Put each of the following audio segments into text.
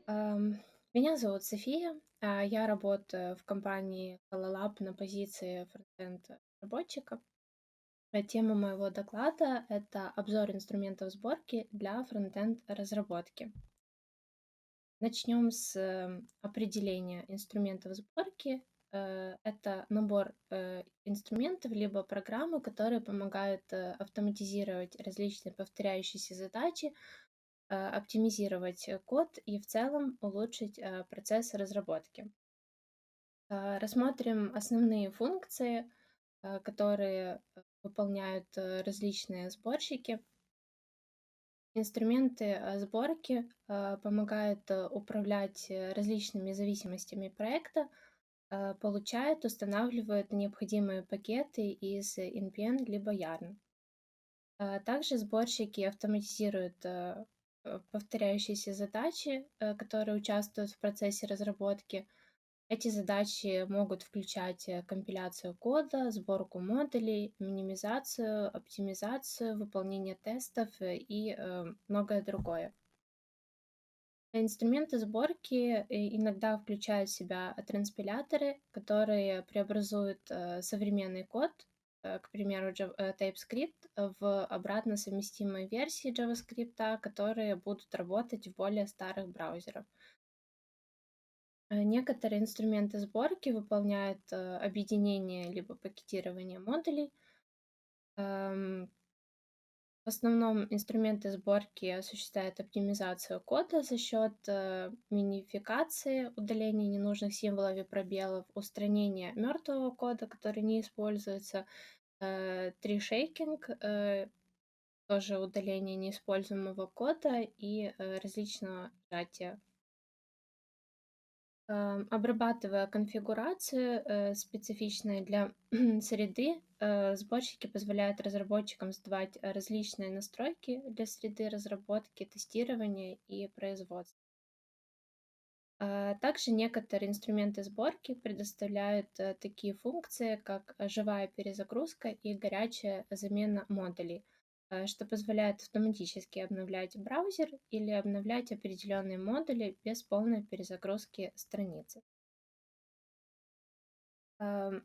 Ам, Меня зовут София. Я работаю в компании Colorlab на позиции фронтенд разработчика. Тема моего доклада — это обзор инструментов сборки для фронтенд разработки. Начнем с определения инструментов сборки. Это набор инструментов либо программы, которые помогают автоматизировать различные повторяющиеся задачи, оптимизировать код и в целом улучшить процесс разработки. Рассмотрим основные функции, которые выполняют различные сборщики. Инструменты сборки помогают управлять различными зависимостями проекта, получают, устанавливают необходимые пакеты из NPM либо Yarn. Также сборщики автоматизируют повторяющиеся задачи, которые участвуют в процессе разработки. Эти задачи могут включать компиляцию кода, сборку модулей, минимизацию, оптимизацию, выполнение тестов и многое другое. Инструменты сборки иногда включают в себя транспиляторы, которые преобразуют современный код, к примеру, TypeScript, в обратно совместимые версии JavaScript, которые будут работать в более старых браузерах. Некоторые инструменты сборки выполняют объединение либо пакетирование модулей. Эм, В основном инструменты сборки осуществляют оптимизацию кода за счет минификации, удаления ненужных символов и пробелов, устранения мертвого кода, который не используется, тришейкинг, тоже удаление неиспользуемого кода и различного сжатия. Обрабатывая конфигурацию, специфичные для среды, сборщики позволяют разработчикам создавать различные настройки для среды разработки, тестирования и производства. Также некоторые инструменты сборки предоставляют такие функции, как живая перезагрузка и горячая замена модулей, что позволяет автоматически обновлять браузер или обновлять определенные модули без полной перезагрузки страницы.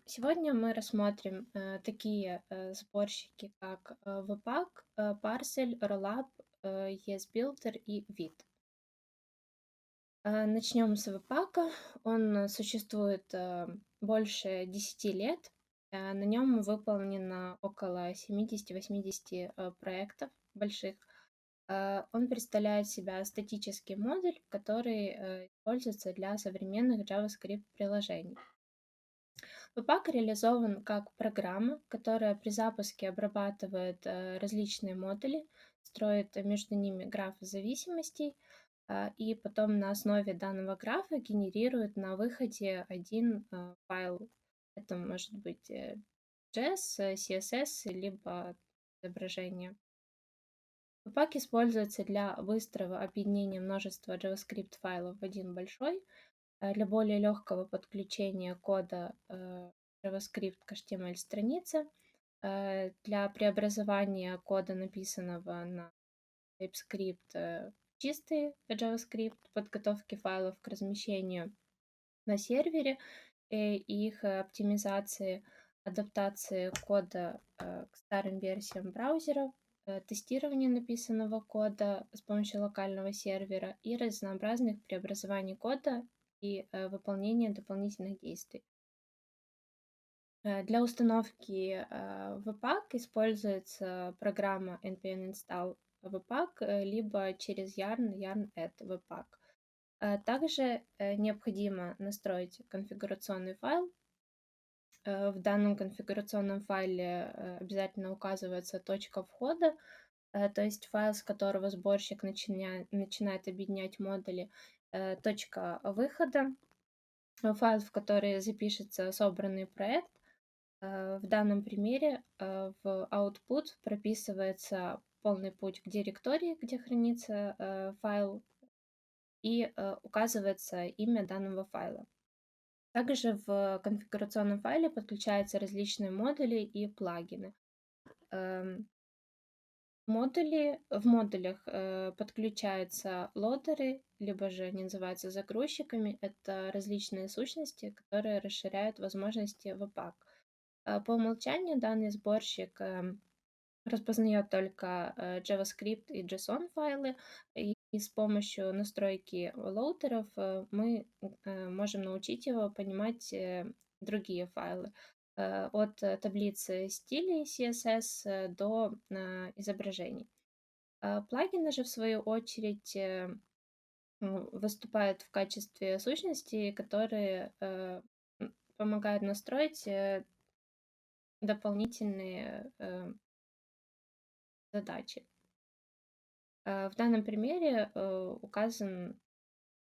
Сегодня мы рассмотрим такие сборщики, как Webpack, Parcel, Rollup, ESBuilder и Vite. Начнем с Webpack. Он существует больше 10 лет. На нем выполнено около 70-80 проектов больших. Он представляет себя статический модуль, который используется для современных JavaScript-приложений. Webpack реализован как программа, которая при запуске обрабатывает различные модули, строит между ними граф зависимостей, и потом на основе данного графа генерирует на выходе один файл. Это может быть JS, CSS, либо изображение. Webpack используется для быстрого объединения множества JavaScript файлов в один большой, для более легкого подключения кода JavaScript к HTML-странице, для преобразования кода, написанного на TypeScript, в чистый JavaScript, подготовки файлов к размещению на сервере и их оптимизации, адаптации кода к старым версиям браузеров, тестирование написанного кода с помощью локального сервера и разнообразных преобразований кода и выполнения дополнительных действий. Для установки Webpack используется программа npm install Webpack, либо через Yarn add Webpack. Также необходимо настроить конфигурационный файл. В данном конфигурационном файле обязательно указывается точка входа, то есть файл, с которого сборщик начинает объединять модули, точка выхода, файл, в который запишется собранный проект. В данном примере в output прописывается полный путь к директории, где хранится файл, и указывается имя данного файла. Также в конфигурационном файле подключаются различные модули и плагины. Эм, В модулях подключаются лодеры, либо же они называются загрузчиками. Это различные сущности, которые расширяют возможности Webpack. По умолчанию данный сборщик распознает только JavaScript и JSON файлы, и с помощью настройки лоутеров мы можем научить его понимать другие файлы. От таблицы стилей CSS до изображений. Плагины же, в свою очередь, выступают в качестве сущностей, которые помогают настроить дополнительные задачи. В данном примере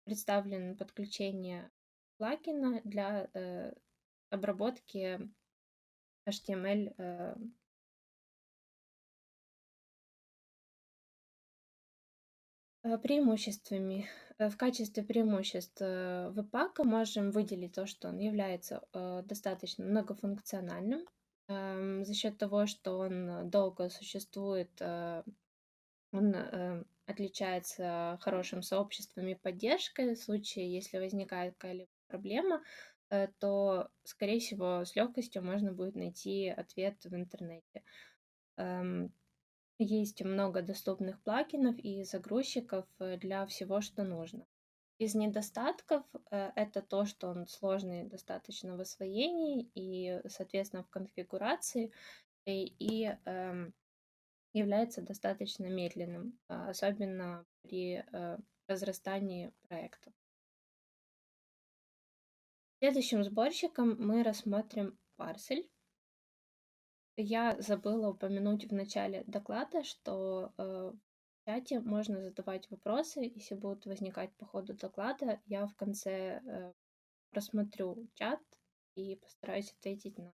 представлен подключение плагина для обработки HTML. Преимуществами. В качестве преимуществ веб-пака можем выделить то, что он является достаточно многофункциональным. За счет того, что он долго существует, он отличается хорошим сообществом и поддержкой. В случае, если возникает какая-либо проблема, то, скорее всего, с легкостью можно будет найти ответ в интернете. Эм, Есть много доступных плагинов и загрузчиков для всего, что нужно. Из недостатков это то, что он сложный достаточно в освоении и, соответственно, в конфигурации, и является достаточно медленным, особенно при разрастании проекта. Следующим сборщиком мы рассмотрим парсель. Я забыла упомянуть в начале доклада, что в чате можно задавать вопросы. Если будут возникать по ходу доклада, я в конце просмотрю чат и постараюсь ответить на.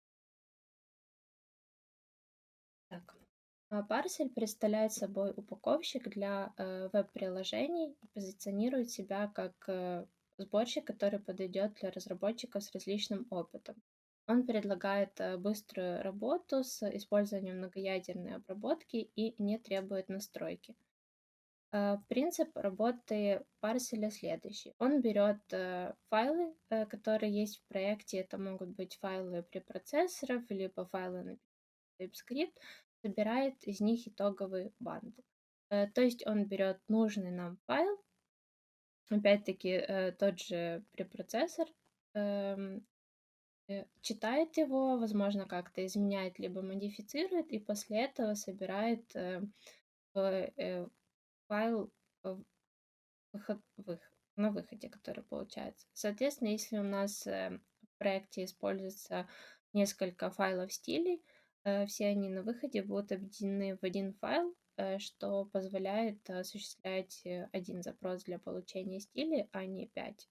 Так. Парсель представляет собой упаковщик для веб-приложений и позиционирует себя как сборщик, который подойдет для разработчиков с различным опытом. Он предлагает быструю работу с использованием многоядерной обработки и не требует настройки. Принцип работы парселя следующий. Он берет файлы, которые есть в проекте. Это могут быть файлы препроцессоров, либо файлы на TypeScript, собирает из них итоговый бандл. То есть он берет нужный нам файл, опять-таки тот же препроцессор, эм, читает его, возможно, как-то изменяет либо модифицирует, и после этого собирает в файл на выходе, который получается. Соответственно, если у нас в проекте используется несколько файлов стилей, все они на выходе будут объединены в один файл, что позволяет осуществлять один запрос для получения стилей, а не 5.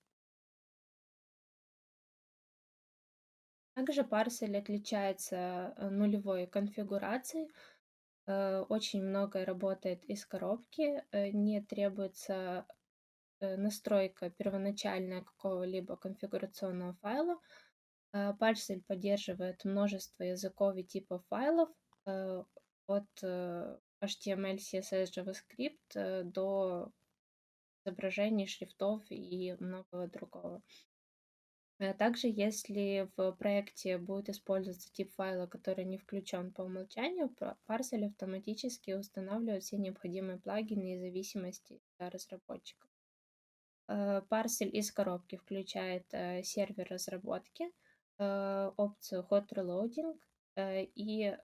Также парсель отличается нулевой конфигурацией. Очень многое работает из коробки, не требуется настройка первоначальная какого-либо конфигурационного файла. Парсель поддерживает множество языков и типов файлов от HTML, CSS, JavaScript до изображений, шрифтов и многого другого. Также, если в проекте будет использоваться тип файла, который не включен по умолчанию, парсель автоматически устанавливает все необходимые плагины и зависимости для разработчиков. Парсель из коробки включает сервер разработки, опцию Hot Reloading и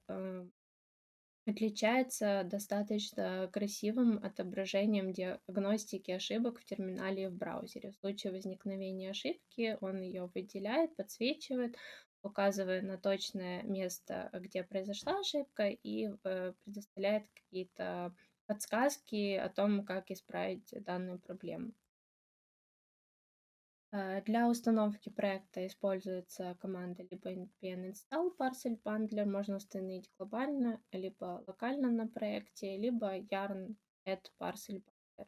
отличается достаточно красивым отображением диагностики ошибок в терминале и в браузере. В случае возникновения ошибки он ее выделяет, подсвечивает, указывая на точное место, где произошла ошибка, и предоставляет какие-то подсказки о том, как исправить данную проблему. Для установки проекта используется команда либо npm install parcel bundler, можно установить глобально, либо локально на проекте, либо yarn add parcel bundler.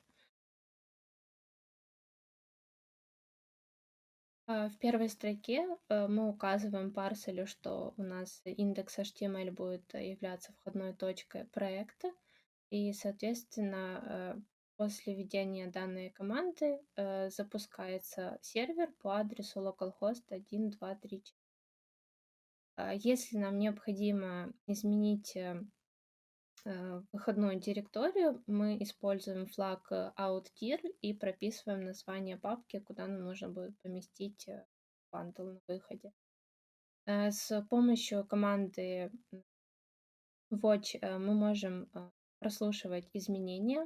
В первой строке мы указываем парселю, что у нас индекс HTML будет являться входной точкой проекта. и, соответственно, после введения данной команды запускается сервер по адресу localhost 1, 2, 3, 4. Если нам необходимо изменить выходную директорию, мы используем флаг outdir и прописываем название папки, куда нам нужно будет поместить бандл на выходе. С помощью команды watch мы можем прослушивать изменения,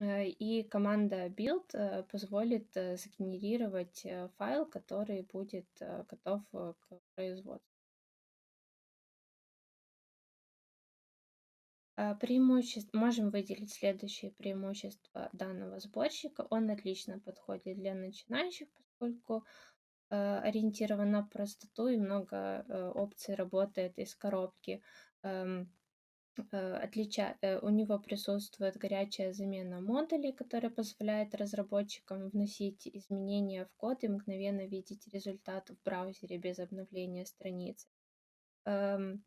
и команда build позволит сгенерировать файл, который будет готов к производству. Можем выделить следующие преимущества данного сборщика. Он отлично подходит для начинающих, поскольку ориентирован на простоту и много опций работает из коробки. Эм, У него присутствует горячая замена модулей, которая позволяет разработчикам вносить изменения в код и мгновенно видеть результат в браузере без обновления страницы. Эм,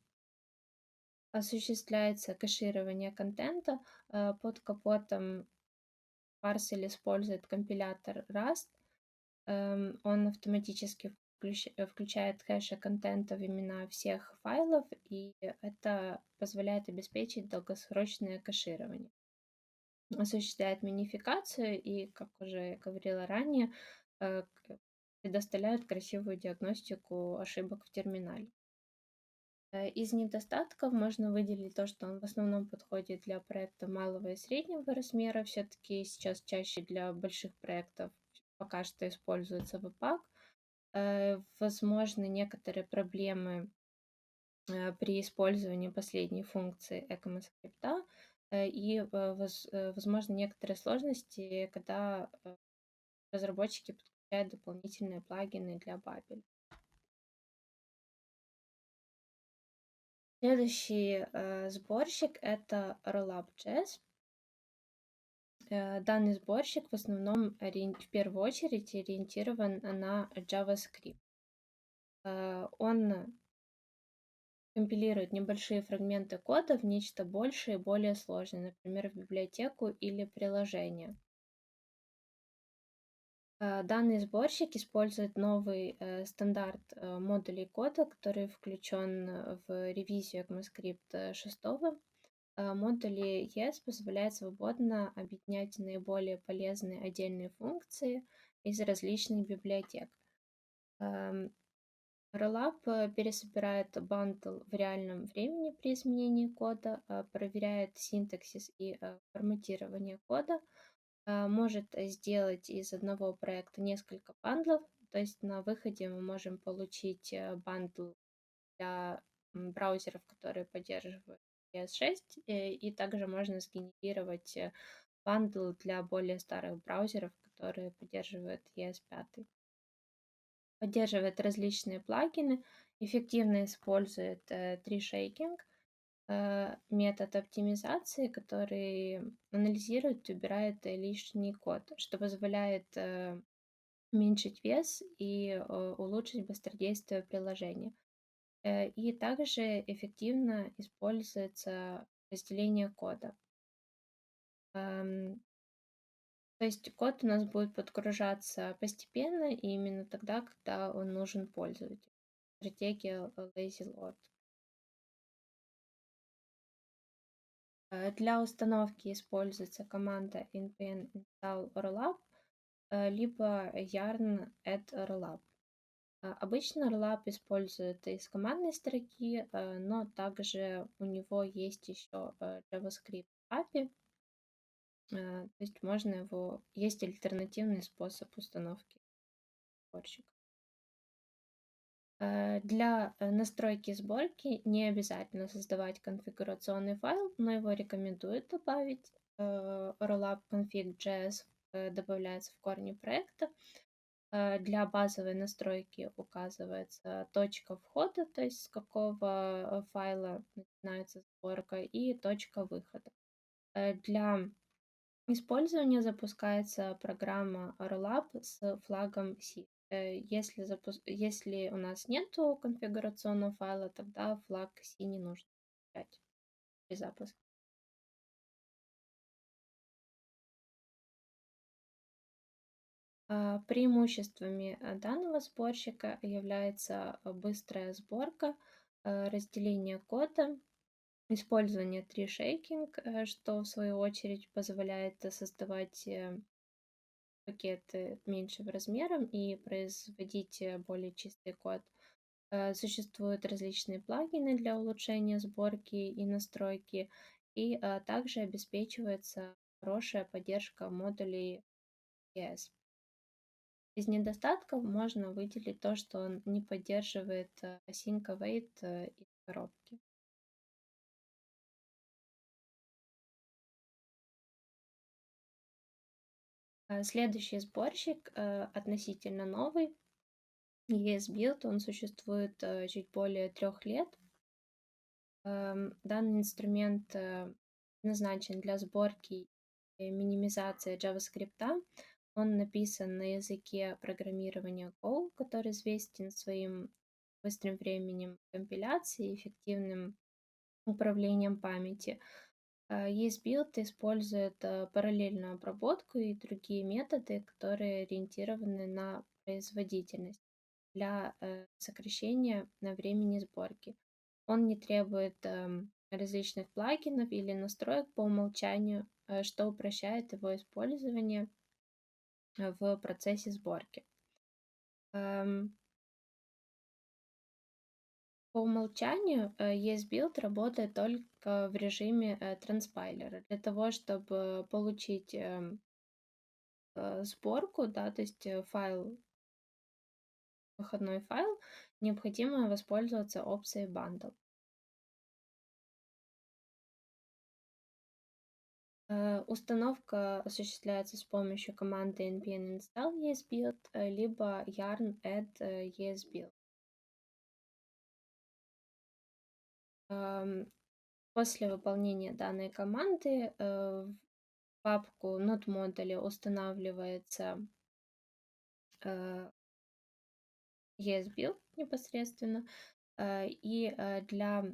Осуществляется кэширование контента. Под капотом парсель использует компилятор Rust. Он автоматически включает хэши контента в имена всех файлов, и это позволяет обеспечить долгосрочное кэширование. Осуществляет минификацию и, как уже говорила ранее, предоставляет красивую диагностику ошибок в терминале. Из недостатков можно выделить то, что он в основном подходит для проекта малого и среднего размера. Все-таки сейчас чаще для больших проектов пока что используется Webpack. Возможны некоторые проблемы при использовании последней функции ECMAScript, и возможно некоторые сложности, когда разработчики подключают дополнительные плагины для Babel. Следующий сборщик — это Rollup.js. Данный сборщик в основном в первую очередь ориентирован на JavaScript. Он компилирует небольшие фрагменты кода в нечто большее и более сложное, например, в библиотеку или приложение. Данный сборщик использует новый стандарт модулей кода, который включен в ревизию ECMAScript 6. Модули ES позволяют свободно объединять наиболее полезные отдельные функции из различных библиотек. Rollup пересобирает бандл в реальном времени при изменении кода, проверяет синтаксис и форматирование кода, может сделать из одного проекта несколько бандлов. То есть на выходе мы можем получить бандл для браузеров, которые поддерживают ES6, и также можно сгенерировать бандл для более старых браузеров, которые поддерживают ES5. Поддерживает различные плагины, эффективно использует tree-shaking, метод оптимизации, который анализирует и убирает лишний код, что позволяет уменьшить вес и улучшить быстродействие приложения. И также эффективно используется разделение кода. То есть код у нас будет подгружаться постепенно и именно тогда, когда он нужен пользователю. Стратегия lazy load. Для установки используется команда npm install rollup, либо yarn add rollup. Обычно rollup используют из командной строки, но также у него есть еще JavaScript API, то есть есть альтернативный способ установки сборщика. Для настройки сборки не обязательно создавать конфигурационный файл, но его рекомендуют добавить. Rollup config.js добавляется в корне проекта. Для базовой настройки указывается точка входа, то есть с какого файла начинается сборка, и точка выхода. Для использования запускается программа Rollup с флагом C. Если у нас нету конфигурационного файла, тогда флаг C не нужно включать при запуске. Преимуществами данного сборщика является быстрая сборка, разделение кода, использование тришейкинг, что в свою очередь позволяет создавать пакеты меньшим размером и производить более чистый код. Существуют различные плагины для улучшения сборки и настройки, и также обеспечивается хорошая поддержка модулей ES. Из недостатков можно выделить то, что он не поддерживает async await из коробки. Следующий сборщик относительно новый. ESBuild, он существует чуть более 3 лет. Данный инструмент назначен для сборки и минимизации JavaScript. Он написан на языке программирования Go, который известен своим быстрым временем компиляции и эффективным управлением памяти. ESBuild использует параллельную обработку и другие методы, которые ориентированы на производительность для сокращения на времени сборки. Он не требует различных плагинов или настроек по умолчанию, что упрощает его использование в процессе сборки. Эм, По умолчанию ESBuild работает только в режиме транспайлера. Для того, чтобы получить сборку, да, то есть выходной файл, необходимо воспользоваться опцией Bundle. Установка осуществляется с помощью команды npm install ESBuild либо yarn add ESBuild. После выполнения данной команды в папку node модуля устанавливается ESBuild непосредственно, и для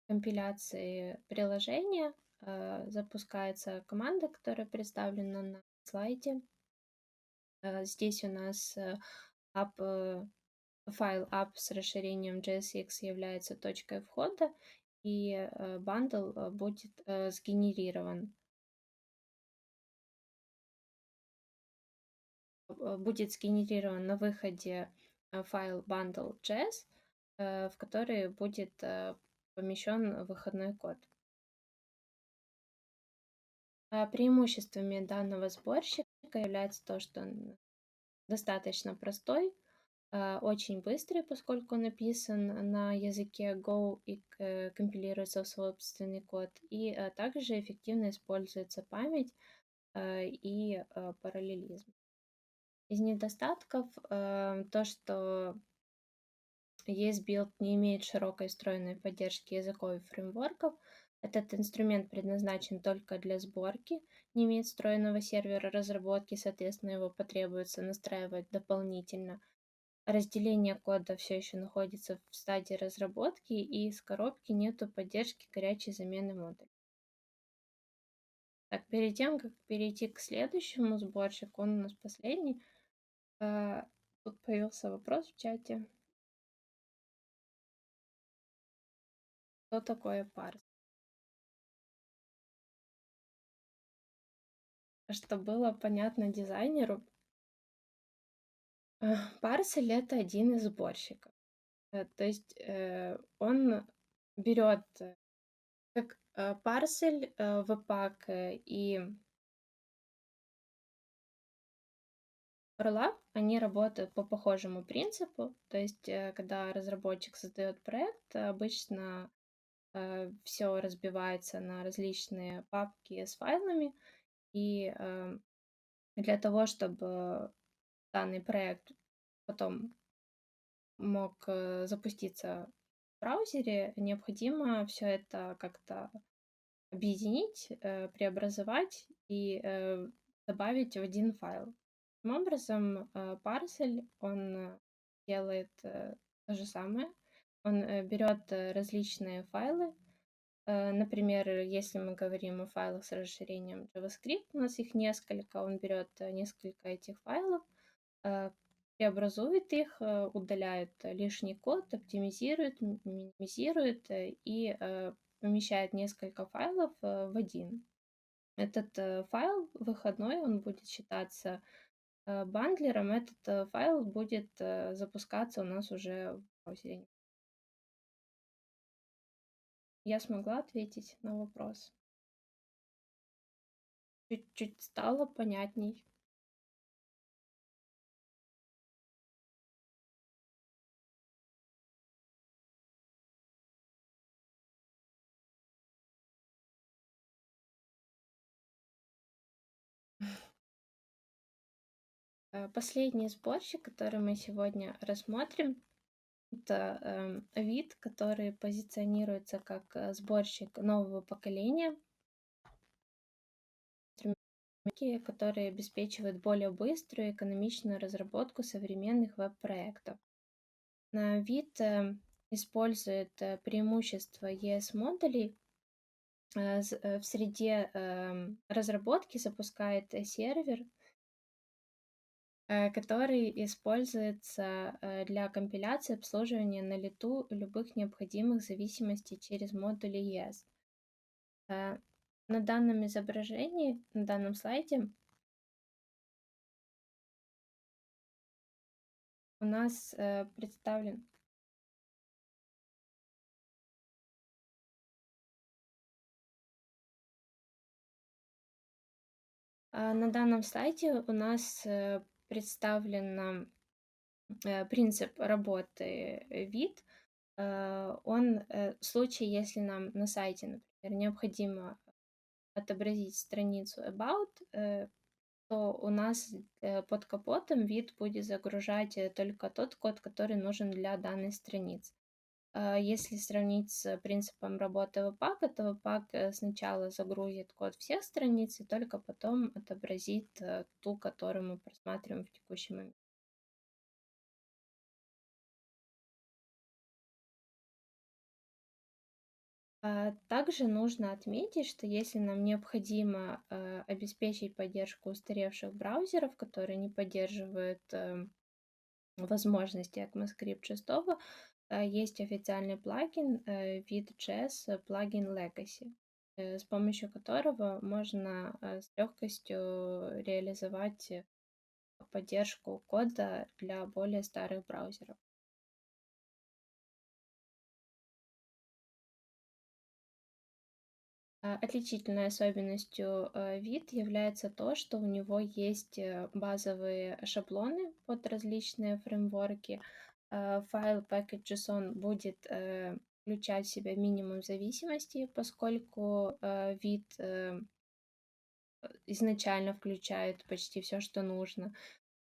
компиляции приложения запускается команда, которая представлена на слайде. Здесь у нас файл app с расширением JSX является точкой входа, и бандл будет сгенерирован. Будет сгенерирован на выходе файл bundle.js, в который будет помещен выходной код. Преимуществами данного сборщика является то, что он достаточно простой, очень быстрый, поскольку он написан на языке Go и компилируется в собственный код, и также эффективно используется память и параллелизм. Из недостатков то, что ESBuild не имеет широкой встроенной поддержки языков и фреймворков. Этот инструмент предназначен только для сборки, не имеет встроенного сервера разработки, соответственно, его потребуется настраивать дополнительно. Разделение кода все еще находится в стадии разработки, и из коробки нету поддержки горячей замены модулей. Так, перед тем, как перейти к следующему сборщику, он у нас последний, тут появился вопрос в чате. Что такое парс? Чтобы было понятно дизайнеру, парсель — это один из сборщиков. То есть он берет как парсель, веб-пак и Rollup, они работают по похожему принципу. То есть когда разработчик создает проект, обычно все разбивается на различные папки с файлами, и для того, чтобы данный проект потом мог запуститься в браузере, необходимо все это как-то объединить, преобразовать и добавить в один файл. Таким образом, парсель, он делает то же самое. Он берет различные файлы. Например, если мы говорим о файлах с расширением JavaScript, у нас их несколько, он берет несколько этих файлов, э, преобразует их, удаляет лишний код, оптимизирует, минимизирует и помещает несколько файлов в один. Этот файл выходной, он будет считаться бандлером. Этот файл будет запускаться у нас уже в браузере. Я смогла ответить на вопрос. Чуть-чуть стало понятней. Последний сборщик, который мы сегодня рассмотрим, это вид, который позиционируется как сборщик нового поколения, который обеспечивает более быструю и экономичную разработку современных веб-проектов. Вид использует преимущества ES-модулей. В среде разработки запускает сервер, который используется для компиляции обслуживания на лету любых необходимых зависимостей через модули ES. Э, На данном изображении, на данном слайде у нас представлен на данном слайде у нас представлен принцип работы вид. В случае, если нам на сайте, например, необходимо отобразить страницу About, то у нас под капотом вид будет загружать только тот код, который нужен для данной страницы. Если сравнить с принципом работы Webpack, то Webpack сначала загрузит код всех страниц и только потом отобразит ту, которую мы просматриваем в текущий момент. Также нужно отметить, что если нам необходимо обеспечить поддержку устаревших браузеров, которые не поддерживают возможности ECMAScript 6, есть официальный плагин Vite.js плагин Legacy, с помощью которого можно с легкостью реализовать поддержку кода для более старых браузеров. Отличительной особенностью вид является то, что у него есть базовые шаблоны под различные фреймворки. Файл package.json будет включать в себя минимум зависимости, поскольку вид изначально включает почти все, что нужно.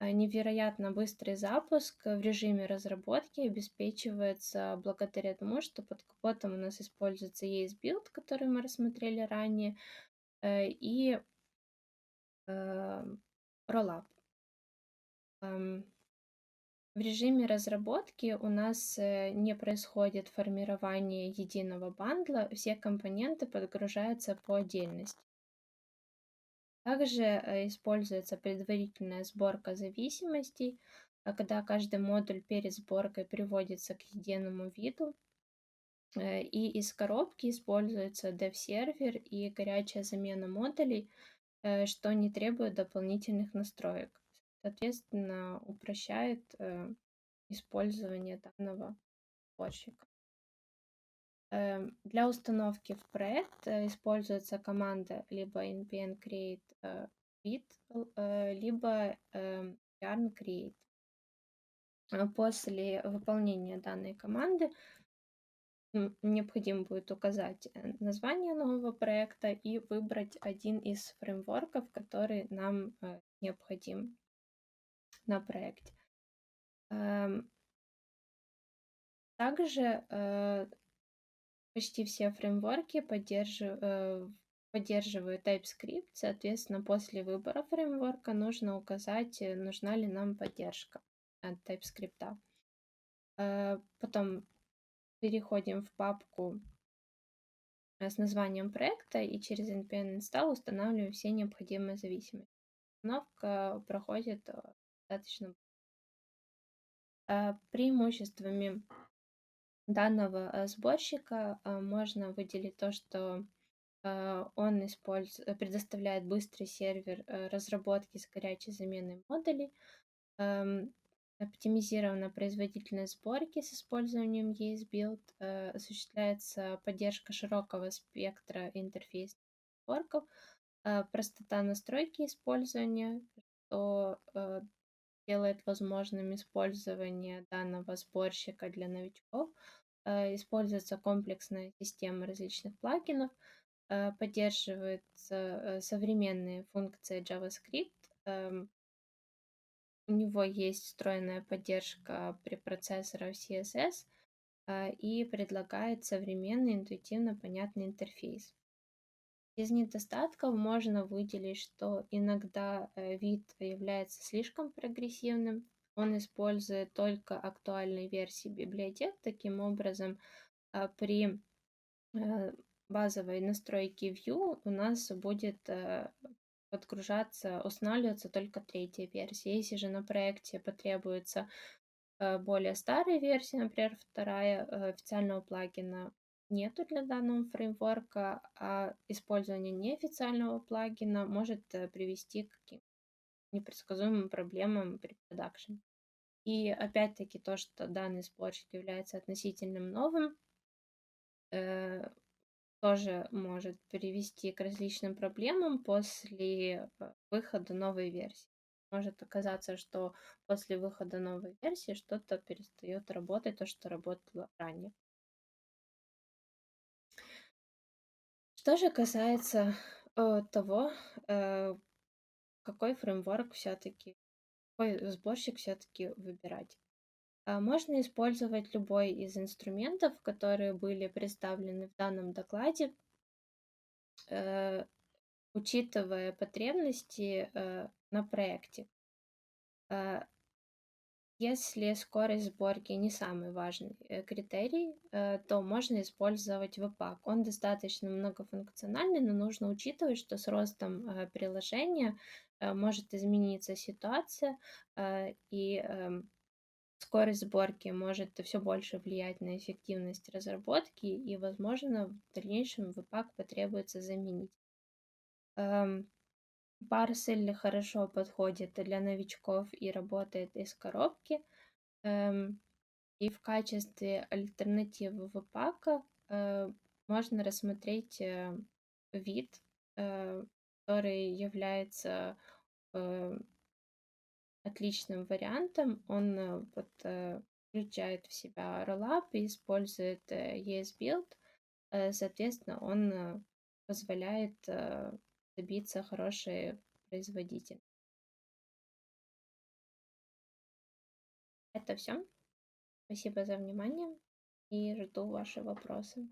Невероятно быстрый запуск в режиме разработки обеспечивается благодаря тому, что под капотом у нас используется ES-билд, который мы рассмотрели ранее, и Rollup. В режиме разработки у нас не происходит формирование единого бандла, все компоненты подгружаются по отдельности. Также используется предварительная сборка зависимостей, когда каждый модуль перед сборкой приводится к единому виду. И из коробки используется dev-сервер и горячая замена модулей, что не требует дополнительных настроек. Соответственно, упрощает использование данного сборщика. Для установки в проект используется команда либо npm create bit, либо yarn create. После выполнения данной команды необходимо будет указать название нового проекта и выбрать один из фреймворков, который нам необходим на проекте. Также почти все фреймворки поддерживают TypeScript, соответственно, после выбора фреймворка нужно указать, нужна ли нам поддержка от TypeScript. Потом переходим в папку с названием проекта и через npm install устанавливаем все необходимые зависимости. Установка проходит достаточно. Преимуществами данного, сборщика, можно выделить то, что, он предоставляет быстрый сервер, разработки с горячей заменой модулей, эм, оптимизирована производительность сборки с использованием ESBuild, осуществляется поддержка широкого спектра интерфейсов сборков, простота настройки использования, что, делает возможным использование данного сборщика для новичков. Используется комплексная система различных плагинов, поддерживаются современные функции JavaScript. У него есть встроенная поддержка препроцессоров CSS, и предлагает современный, интуитивно понятный интерфейс. Из недостатков можно выделить, что иногда вид является слишком прогрессивным. Он использует только актуальные версии библиотек. Таким образом, при э, базовой настройке Vue у нас будет подгружаться, устанавливаться только третья версия. Если же на проекте потребуется более старой версии, например, вторая, официального плагина нету для данного фреймворка, а использование неофициального плагина может привести к каким непредсказуемым проблемам при продакшене. И опять-таки то, что данный сборщик является относительно новым, э, тоже может привести к различным проблемам после выхода новой версии. Может оказаться, что после выхода новой версии что-то перестает работать, то, что работало ранее. Что же касается того, э, какой фреймворк все-таки, какой сборщик все-таки выбирать. Можно использовать любой из инструментов, которые были представлены в данном докладе, э, учитывая потребности на проекте. Э, Если скорость сборки не самый важный критерий, то можно использовать Webpack. Он достаточно многофункциональный, но нужно учитывать, что с ростом приложения может измениться ситуация, и скорость сборки может все больше влиять на эффективность разработки, и, возможно, в дальнейшем Webpack потребуется заменить. Эм, Parcel хорошо подходит для новичков и работает из коробки. Эм, И в качестве альтернативы Webpack можно рассмотреть вид, который является э, отличным вариантом. Он включает в себя Rollup и использует ESBuild. Соответственно, он позволяет добиться хорошей производительности. Это все. Спасибо за внимание и жду ваши вопросы.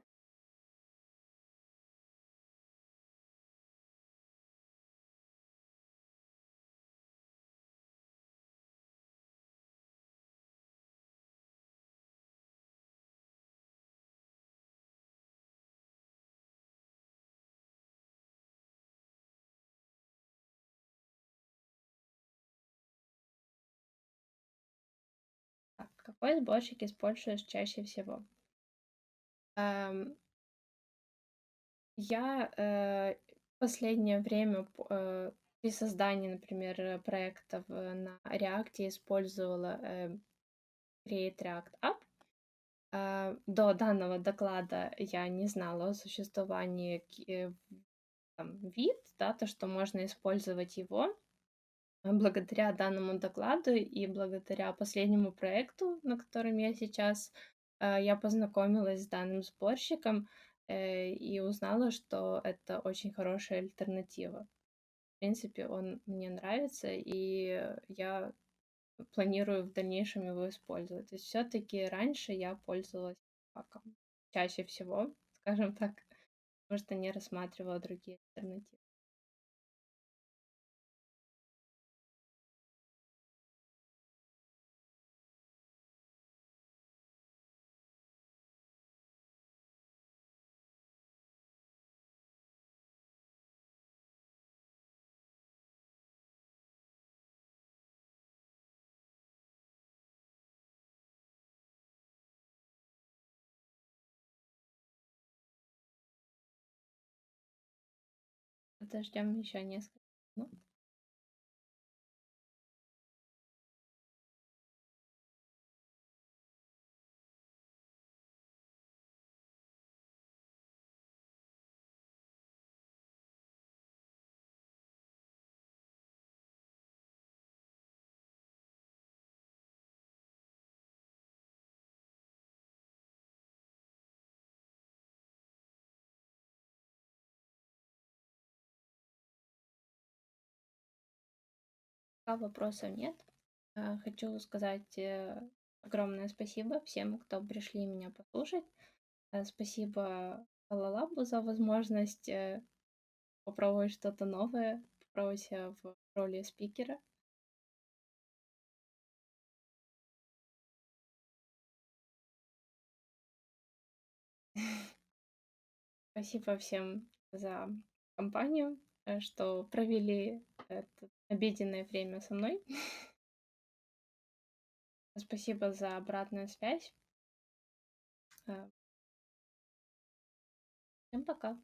Так, какой сборщик используешь чаще всего? Ам, Я последнее время при создании, например, проектов на React использовала Create React App. До данного доклада я не знала о существовании вид, да, то, что можно использовать его. Благодаря данному докладу и благодаря последнему проекту, на котором я сейчас, я познакомилась с данным сборщиком, и узнала, что это очень хорошая альтернатива. В принципе, он мне нравится, и я планирую в дальнейшем его использовать. То есть все-таки раньше я пользовалась паком. Чаще всего, скажем так, потому что не рассматривала другие альтернативы. подождем еще несколько минут. Пока вопросов нет. Хочу сказать огромное спасибо всем, кто пришли меня послушать. Спасибо Алалабу за возможность попробовать что-то новое, попробовать себя в роли спикера. Спасибо всем за компанию, что провели это обеденное время со мной. Спасибо за обратную связь. Всем пока.